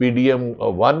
PDM-1,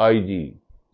IG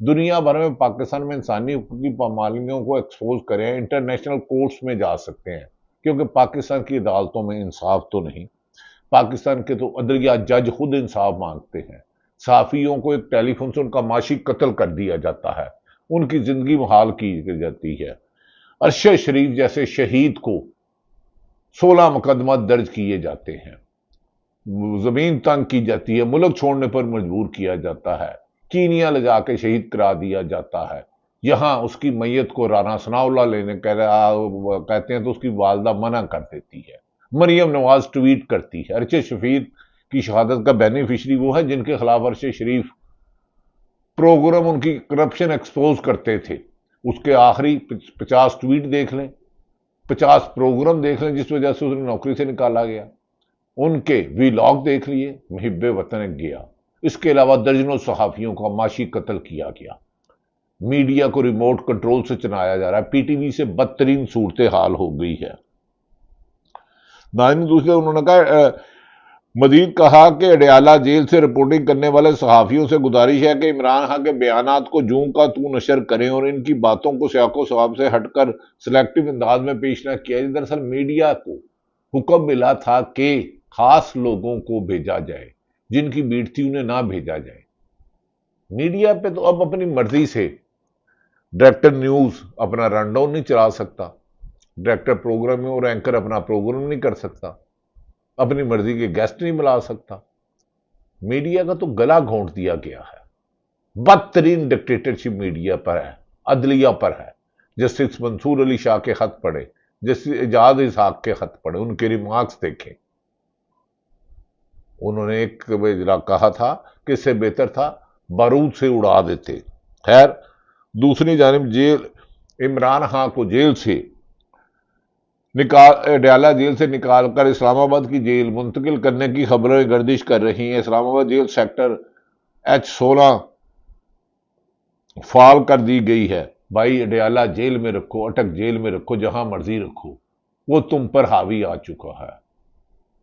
دنیا بھر میں پاکستان میں انسانی حقوق کی پامالیوں کو ایکسپوز کریں، انٹرنیشنل کورٹس میں جا سکتے ہیں، کیونکہ پاکستان کی عدالتوں میں انصاف تو نہیں۔ پاکستان کے تو عدلیہ جج خود انصاف مانگتے ہیں۔ صحافیوں کو ایک ٹیلی فون سے ان کا معاشی قتل کر دیا جاتا ہے، ان کی زندگی محال کی جاتی ہے۔ ارشد شریف جیسے شہید کو 16 مقدمات درج کیے جاتے ہیں، زمین تنگ کی جاتی ہے، ملک چھوڑنے پر مجبور کیا جاتا ہے، کینیا لے جا کے شہید کرا دیا جاتا ہے۔ یہاں اس کی میت کو رانا ثناء اللہ لینے کہتے ہیں تو اس کی والدہ منع کر دیتی ہے۔ مریم نواز ٹویٹ کرتی ہے۔ ارشد شریف کی شہادت کا بینیفیشری وہ ہے جن کے خلاف ارشد شریف پروگرام ان کی کرپشن ایکسپوز کرتے تھے۔ اس کے آخری 50 ٹویٹ دیکھ لیں، 50 پروگرام دیکھ لیں جس وجہ سے انہیں نوکری سے نکالا گیا، ان کے ویلاگ دیکھ لیے، محب وطن گیا۔ اس کے علاوہ درجنوں صحافیوں کا معاشی قتل کیا گیا۔ میڈیا کو ریموٹ کنٹرول سے چلایا جا رہا ہے۔ پی ٹی وی سے بدترین صورتحال ہو گئی ہے۔ دوسرے انہوں نے مزید کہا کہ اڈیالہ جیل سے رپورٹنگ کرنے والے صحافیوں سے گزارش ہے کہ عمران خان کے بیانات کو جوں کا توں نشر کریں اور ان کی باتوں کو سیاق و سواب سے ہٹ کر سلیکٹو انداز میں پیش نہ کیا جائے۔ دراصل میڈیا کو حکم ملا تھا کہ خاص لوگوں کو بھیجا جائے، جن کی بیٹ تھی انہیں نہ بھیجا جائے۔ میڈیا پہ تو اب اپنی مرضی سے ڈائریکٹر نیوز اپنا رن ڈاؤن نہیں چلا سکتا، ڈائریکٹر پروگرام اور اینکر اپنا پروگرام نہیں کر سکتا، اپنی مرضی کے گیسٹ نہیں بلا سکتا۔ میڈیا کا تو گلا گھونٹ دیا گیا ہے۔ بدترین ڈکٹیٹرشپ میڈیا پر ہے، عدلیہ پر ہے۔ جسٹس منصور علی شاہ کے خط پڑھے، جسٹس اعجاز اسحاق کے خط پڑھے، ان کے ریمارکس دیکھیں۔ انہوں نے ایک کہا تھا کہ اس سے بہتر تھا بارود سے اڑا دیتے۔ خیر، دوسری جانب عمران خان کو جیل سے اڈیالہ جیل سے نکال کر اسلام آباد کی جیل منتقل کرنے کی خبریں گردش کر رہی ہیں۔ اسلام آباد جیل سیکٹر H16 فعال کر دی گئی ہے۔ بھائی اڈیالہ جیل میں رکھو، اٹک جیل میں رکھو، جہاں مرضی رکھو، وہ تم پر حاوی آ چکا ہے۔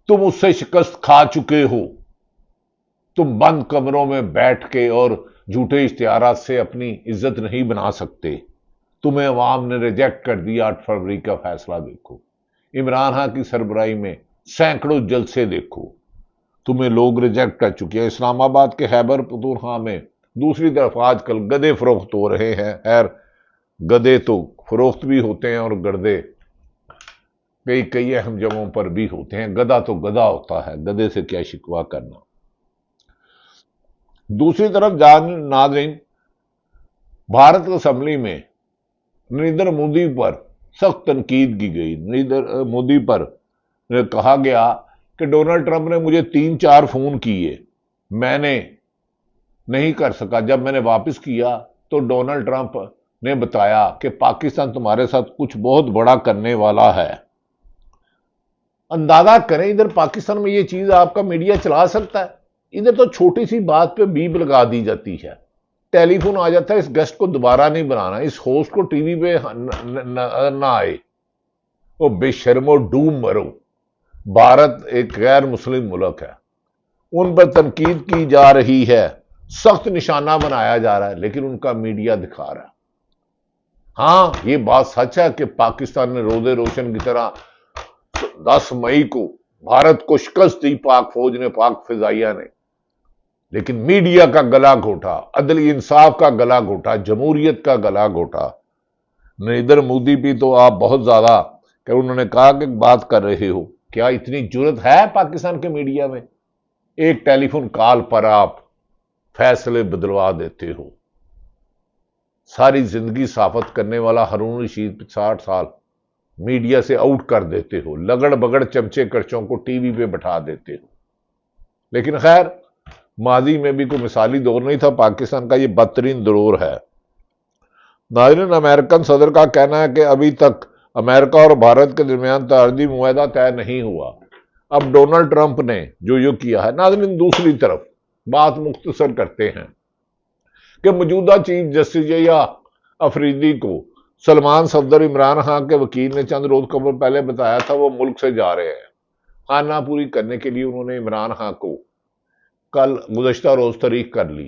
تم اس سے شکست کھا چکے ہو۔ تم بند کمروں میں بیٹھ کے اور جھوٹے اشتہارات سے اپنی عزت نہیں بنا سکتے۔ تمہیں عوام نے ریجیکٹ کر دیا۔ 8 فروری کا فیصلہ دیکھو، عمران خان کی سربراہی میں سینکڑوں جلسے دیکھو، تمہیں لوگ ریجیکٹ کر چکے ہیں۔ اسلام آباد کے خیبر پختونخوا میں دوسری طرف آج کل گدے فروخت ہو رہے ہیں۔ خیر، گدے تو فروخت بھی ہوتے ہیں اور گردے کئی اہم جگہوں پر بھی ہوتے ہیں۔ گدا تو گدا ہوتا ہے، گدے سے کیا شکوہ کرنا۔ دوسری طرف ناظرین، بھارت اسمبلی میں نریندر مودی پر سخت تنقید کی گئی۔ نریندر مودی پر کہا گیا کہ ڈونلڈ ٹرمپ نے مجھے 3-4 فون کیے، میں نے نہیں کر سکا۔ جب میں نے واپس کیا تو ڈونلڈ ٹرمپ نے بتایا کہ پاکستان تمہارے ساتھ کچھ بہت بڑا کرنے والا ہے۔ اندازہ کریں ادھر پاکستان میں یہ چیز آپ کا میڈیا چلا سکتا ہے؟ ادھر تو چھوٹی سی بات پہ بیپ لگا دی جاتی ہے، ٹیلی فون آ جاتا ہے، اس گیسٹ کو دوبارہ نہیں بنانا، اس ہوسٹ کو ٹی وی پہ نہ آئے۔ وہ بے شرمو ڈوم مرو۔ بھارت ایک غیر مسلم ملک ہے، ان پر تنقید کی جا رہی ہے، سخت نشانہ بنایا جا رہا ہے، لیکن ان کا میڈیا دکھا رہا ہے۔ ہاں، یہ بات سچ ہے کہ پاکستان نے روزے روشن کی طرح 10 مئی کو بھارت کو شکست دی، پاک فوج نے، پاک فضائیہ نے، لیکن میڈیا کا گلا گھوٹا، عدل انصاف کا گلا گھوٹا، جمہوریت کا گلا گھوٹا۔ نریندر مودی بھی تو آپ بہت زیادہ کہ انہوں نے کہا کہ بات کر رہے ہو، کیا اتنی جرت ہے پاکستان کے میڈیا میں؟ ایک ٹیلی فون کال پر آپ فیصلے بدلوا دیتے ہو۔ ساری زندگی صحافت کرنے والا ہارون رشید 60 سال میڈیا سے آؤٹ کر دیتے ہو، لگڑ بگڑ چمچے کرچوں کو ٹی وی پہ بٹھا دیتے ہو۔ لیکن خیر، ماضی میں بھی کوئی مثالی دور نہیں تھا، پاکستان کا یہ بدترین دور ہے۔ ناظرین، امریکن صدر کا کہنا ہے کہ ابھی تک امریکہ اور بھارت کے درمیان تعارضی معاہدہ طے نہیں ہوا۔ اب ڈونلڈ ٹرمپ نے جو یہ کیا ہے، ناظرین دوسری طرف بات مختصر کرتے ہیں کہ موجودہ چیف جسٹس یا افریدی کو سلمان صفدر عمران خان کے وکیل نے چند روز قبل پہلے بتایا تھا وہ ملک سے جا رہے ہیں۔ خانہ پوری کرنے کے لیے انہوں نے عمران خان کو کل گزشتہ روز تاریخ کر لی۔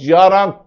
11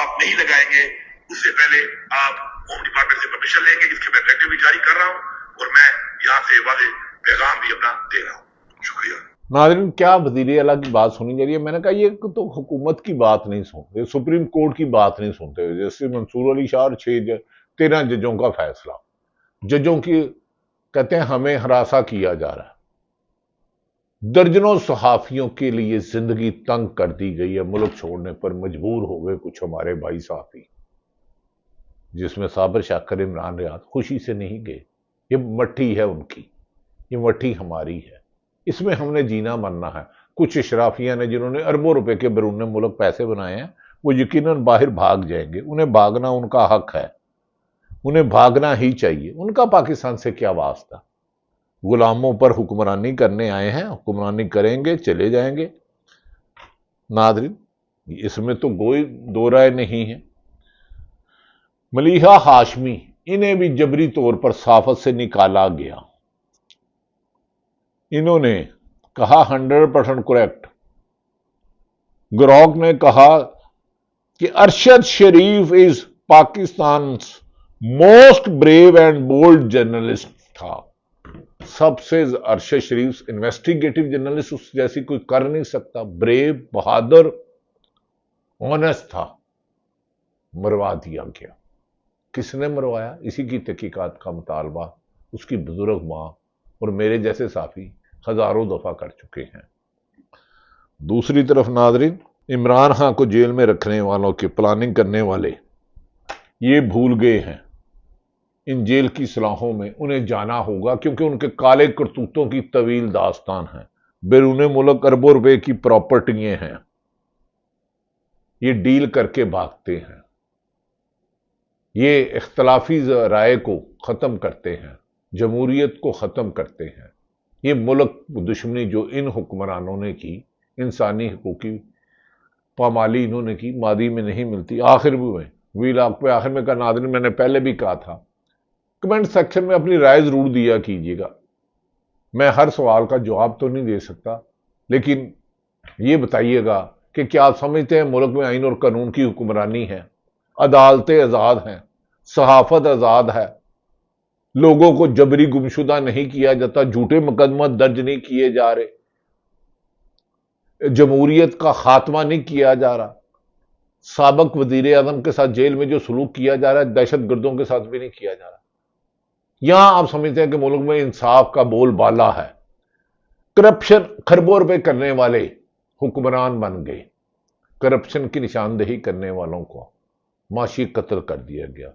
آپ نہیں لگائیں گے اس سے پہلے آپ ہوم ڈپارٹمنٹ سے پرمیشن لیں گے، جس کی میں ڈائریکٹو بھی جاری کر رہا ہوں اور میں یہاں سے واضح پیغام بھی اپنا دے رہا ہوں۔ شکریہ ناظرین، کیا وزیر اعلیٰ کی بات سنی جا رہی ہے؟ میں نے کہا یہ تو حکومت کی بات نہیں سنتے، سپریم کورٹ کی بات نہیں سنتے، جیسے منصور علی شاہ اور 13 ججوں کا فیصلہ، ججوں کی کہتے ہیں ہمیں ہراساں کیا جا رہا ہے، درجنوں صحافیوں کے لیے زندگی تنگ کر دی گئی ہے، ملک چھوڑنے پر مجبور ہو گئے کچھ ہمارے بھائی صحافی، جس میں صابر شاکر، عمران ریاض خوشی سے نہیں گئے۔ یہ مٹھی ہے ان کی، یہ مٹھی ہماری ہے، اس میں ہم نے جینا مرنا ہے۔ کچھ اشرافیہ نے جنہوں نے اربوں روپے کے بیرون ملک پیسے بنائے ہیں، وہ یقیناً باہر بھاگ جائیں گے، انہیں بھاگنا ان کا حق ہے، انہیں بھاگنا ہی چاہیے، ان کا پاکستان سے کیا واسطہ؟ غلاموں پر حکمرانی کرنے آئے ہیں، حکمرانی کریں گے، چلے جائیں گے۔ ناظرین، اس میں تو کوئی دو رائے نہیں ہے۔ ملیحہ ہاشمی، انہیں بھی جبری طور پر صحافت سے نکالا گیا، انہوں نے کہا 100% کریکٹ۔ گروک نے کہا کہ Arshad Sharif is Pakistan's most brave and bold journalist تھا۔ سب سے ارشد شریف انویسٹیگیٹو جرنلسٹ اس جیسی کوئی کر نہیں سکتا، بریو، بہادر، آنیسٹ تھا، مروا دیا گیا۔ کس نے مروایا؟ اسی کی تحقیقات کا مطالبہ اس کی بزرگ ماں اور میرے جیسے صحافی ہزاروں دفعہ کر چکے ہیں۔ دوسری طرف ناظرین، عمران خان کو جیل میں رکھنے والوں کی پلاننگ کرنے والے یہ بھول گئے ہیں، ان جیل کی صلاحوں میں انہیں جانا ہوگا، کیونکہ ان کے کالے کرتوتوں کی طویل داستان ہے، بیرون ملک اربوں روپے کی پراپرٹیاں ہیں، یہ ڈیل کر کے بھاگتے ہیں، یہ اختلافی رائے کو ختم کرتے ہیں، جمہوریت کو ختم کرتے ہیں۔ یہ ملک دشمنی جو ان حکمرانوں نے کی، انسانی حقوق کی پامالی انہوں نے کی، ماضی میں نہیں ملتی، آخر میں ویلاگ پہ آخر میں کہا، ناظرین میں نے پہلے بھی کہا تھا، کمنٹ سیکشن میں اپنی رائے ضرور دیا کیجیے گا، میں ہر سوال کا جواب تو نہیں دے سکتا، لیکن یہ بتائیے گا کہ کیا آپ سمجھتے ہیں ملک میں آئین اور قانون کی حکمرانی ہے، عدالتیں آزاد ہیں، صحافت آزاد ہے، لوگوں کو جبری گمشدہ نہیں کیا جاتا، جھوٹے مقدمات درج نہیں کیے جا رہے، جمہوریت کا خاتمہ نہیں کیا جا رہا، سابق وزیر اعظم کے ساتھ جیل میں جو سلوک کیا جا رہا ہے دہشت گردوں کے ساتھ بھی نہیں کیا جا رہا۔ یہاں آپ سمجھتے ہیں کہ ملک میں انصاف کا بول بالا ہے، کرپشن خربوں روپے کرنے والے حکمران بن گئے، کرپشن کی نشاندہی کرنے والوں کو معاشی قتل کر دیا گیا۔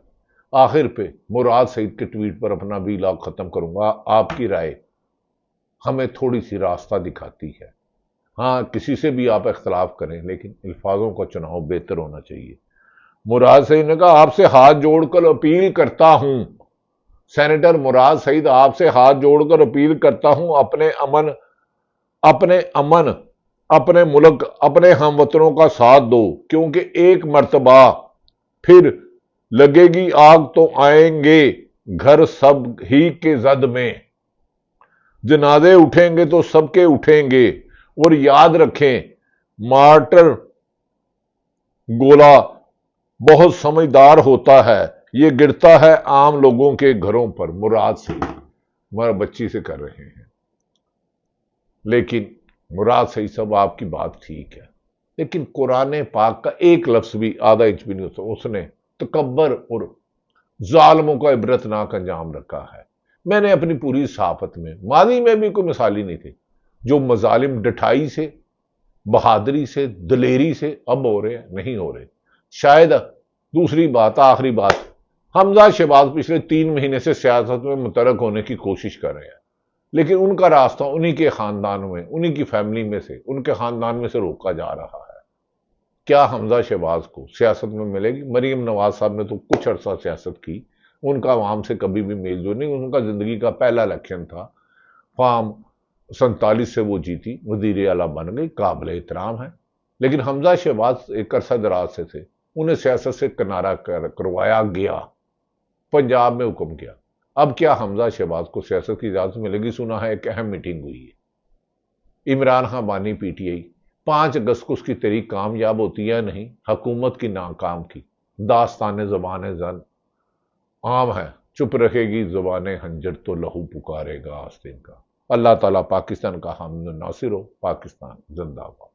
آخر پہ مراد سعید کے ٹویٹ پر اپنا بھی لاگ ختم کروں گا، آپ کی رائے ہمیں تھوڑی سی راستہ دکھاتی ہے، ہاں کسی سے بھی آپ اختلاف کریں، لیکن الفاظوں کا چناؤ بہتر ہونا چاہیے۔ مراد سعید نے کہا آپ سے ہاتھ جوڑ کر اپیل کرتا ہوں، سینیٹر مراد سعید آپ سے ہاتھ جوڑ کر اپیل کرتا ہوں، اپنے ملک، اپنے ہم وطنوں کا ساتھ دو، کیونکہ ایک مرتبہ پھر لگے گی آگ تو آئیں گے گھر سب ہی کے زد میں، جنازے اٹھیں گے تو سب کے اٹھیں گے، اور یاد رکھیں مارٹر گولہ بہت سمجھدار ہوتا ہے، یہ گرتا ہے عام لوگوں کے گھروں پر۔ مراد سے ہمارا بچی سے کر رہے ہیں، لیکن مراد صحیح صاحب آپ کی بات ٹھیک ہے، لیکن قرآن پاک کا ایک لفظ بھی آدھا انچ بھی نہیں ہوتا، اس نے تکبر اور ظالموں کا عبرتناک انجام رکھا ہے۔ میں نے اپنی پوری صحافت میں ماضی میں بھی کوئی مثالی نہیں تھی، جو مظالم ڈٹھائی سے، بہادری سے، دلیری سے اب ہو رہے ہیں، نہیں ہو رہے۔ شاید دوسری بات، آخری بات، حمزہ شہباز پچھلے 3 مہینے سے سیاست میں متحرک ہونے کی کوشش کر رہے ہیں، لیکن ان کا راستہ انہی کے خاندان میں، انہی کی فیملی میں سے، ان کے خاندان میں سے روکا جا رہا ہے۔ کیا حمزہ شہباز کو سیاست میں ملے گی؟ مریم نواز صاحب نے تو کچھ عرصہ سیاست کی، ان کا عوام سے کبھی بھی میل جول نہیں، ان کا زندگی کا پہلا الیکشن تھا، فارم 47 سے وہ جیتی، وزیر اعلیٰ بن گئی، قابل احترام ہے، لیکن حمزہ شہباز ایک عرصہ دراز سے تھے، انہیں سیاست سے کنارہ کروایا گیا، پنجاب میں حکم کیا۔ اب کیا حمزہ شہباز کو سیاست کی اجازت ملے گی؟ سنا ہے ایک اہم میٹنگ ہوئی ہے، عمران خان بانی پی ٹی آئی، 5 اگست کو اس کی تحریک کامیاب ہوتی ہے نہیں، حکومت کی ناکام کی داستان زبان زن عام ہے، چپ رکھے گی زبان ہنجر تو لہو پکارے گا آستین کا۔ اللہ تعالیٰ پاکستان کا حامد و ناصر ہو۔ پاکستان زندہ باد۔